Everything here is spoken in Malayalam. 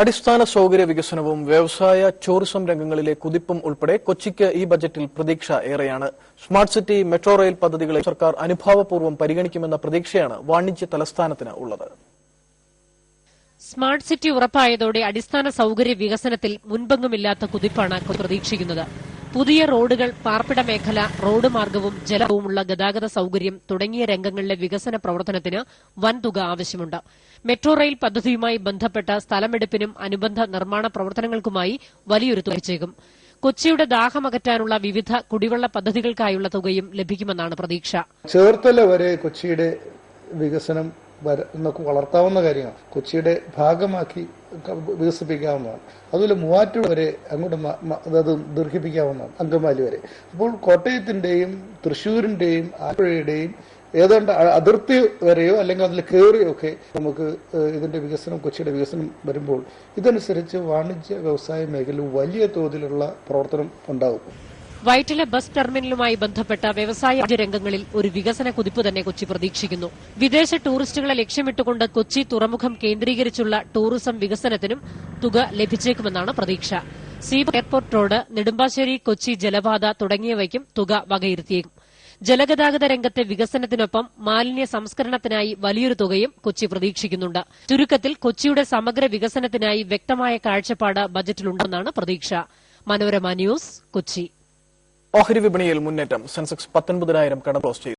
അടിസ്ഥാന സൌകര്യ വികസനവും വ്യവസായ ടൂറിസം രംഗങ്ങളിലെ കുതിപ്പും ഉൾപ്പെടെ കൊച്ചിക്ക് ഈ ബജറ്റിൽ പ്രതീക്ഷ ഏറെയാണ്. സ്മാർട്ട് സിറ്റി, മെട്രോ റെയിൽ പദ്ധതികളെ സർക്കാർ അനുഭാവപൂർവ്വം പരിഗണിക്കുമെന്ന പ്രതീക്ഷയാണ് വാണിജ്യ തലസ്ഥാനത്തിന് ഉള്ളത്. സ്മാർട്ട് സിറ്റി ഉറപ്പായതോടെ അടിസ്ഥാന സൌകര്യ വികസനത്തിൽ മുൻപെങ്ങുമില്ലാത്ത കുതിപ്പാണ് പ്രതീക്ഷിക്കുന്നത്. പുതിയ റോഡുകൾ, പാർപ്പിട മേഖല, റോഡ് മാർഗവും ജലവുമുള്ള ഗതാഗത സൌകര്യം തുടങ്ങിയ രംഗങ്ങളിലെ വികസന പ്രവർത്തനത്തിന് വൻതുക ആവശ്യമുണ്ട്. മെട്രോ റെയിൽ പദ്ധതിയുമായി ബന്ധപ്പെട്ട സ്ഥലമെടുപ്പിനും അനുബന്ധ നിർമ്മാണ പ്രവർത്തനങ്ങൾക്കുമായി വലിയൊരു തുക ലഭിച്ചേക്കും. കൊച്ചിയുടെ ദാഹമകറ്റാനുള്ള വിവിധ കുടിവെള്ള പദ്ധതികൾക്കായുള്ള തുകയും ലഭിക്കുമെന്നാണ് പ്രതീക്ഷ. ചേർത്തല വരെ കൊച്ചിയുടെ വികസനം നമുക്ക് വളർത്താവുന്ന കാര്യമാണ്. കൊച്ചിയുടെ ഭാഗമാക്കി വികസിപ്പിക്കാവുന്നതാണ്. അതുപോലെ മൂവാറ്റുപുഴ വരെ അങ്ങോട്ട് അത് ദീർഘിപ്പിക്കാവുന്നതാണ്, അങ്കമാലി വരെ. അപ്പോൾ കോട്ടയത്തിന്റെയും തൃശ്ശൂരിന്റെയും ആലപ്പുഴയുടെയും ഏതാണ്ട് അതിർത്തി വരെയോ അല്ലെങ്കിൽ അതിൽ കയറിയോ ഒക്കെ നമുക്ക് ഇതിന്റെ വികസനം, കൊച്ചിയുടെ വികസനം വരുമ്പോൾ ഇതനുസരിച്ച് വാണിജ്യ വ്യവസായ മേഖലയിൽ വലിയ തോതിലുള്ള പ്രവർത്തനം ഉണ്ടാകും. വൈറ്റിലെ ബസ് ടെർമിനലുമായി ബന്ധപ്പെട്ട വ്യവസായ രംഗങ്ങളിൽ ഒരു വികസന കുതിപ്പ് തന്നെ കൊച്ചി പ്രതീക്ഷിക്കുന്നു. വിദേശ ടൂറിസ്റ്റുകളെ ലക്ഷ്യമിട്ടുകൊണ്ട് കൊച്ചി തുറമുഖം കേന്ദ്രീകരിച്ചുള്ള ടൂറിസം വികസനത്തിനും തുക ലഭിച്ചേക്കുമെന്നാണ് പ്രതീക്ഷ. സീബ എയർപോർട്ട് റോഡ്, നെടുമ്പാശ്ശേരി കൊച്ചി ജലപാത തുടങ്ങിയവയ്ക്കും തുക വകയിരുത്തിയേക്കും. ജലഗതാഗത രംഗത്തെ വികസനത്തിനൊപ്പം മാലിന്യ സംസ്കരണത്തിനായി വലിയൊരു തുകയും കൊച്ചി പ്രതീക്ഷിക്കുന്നുണ്ട്. ചുരുക്കത്തിൽ കൊച്ചിയുടെ സമഗ്ര വികസനത്തിനായി വ്യക്തമായ കാഴ്ചപ്പാട് ബജറ്റിലുണ്ടെന്നാണ് പ്രതീക്ഷ. മനോരമ ന്യൂസ്, കൊച്ചി. ഓഹരി വിപണിയിൽ മുന്നേറ്റം. സെൻസെക്സ് 19,000 കടന്ന് ക്ലോസ് ചെയ്തു.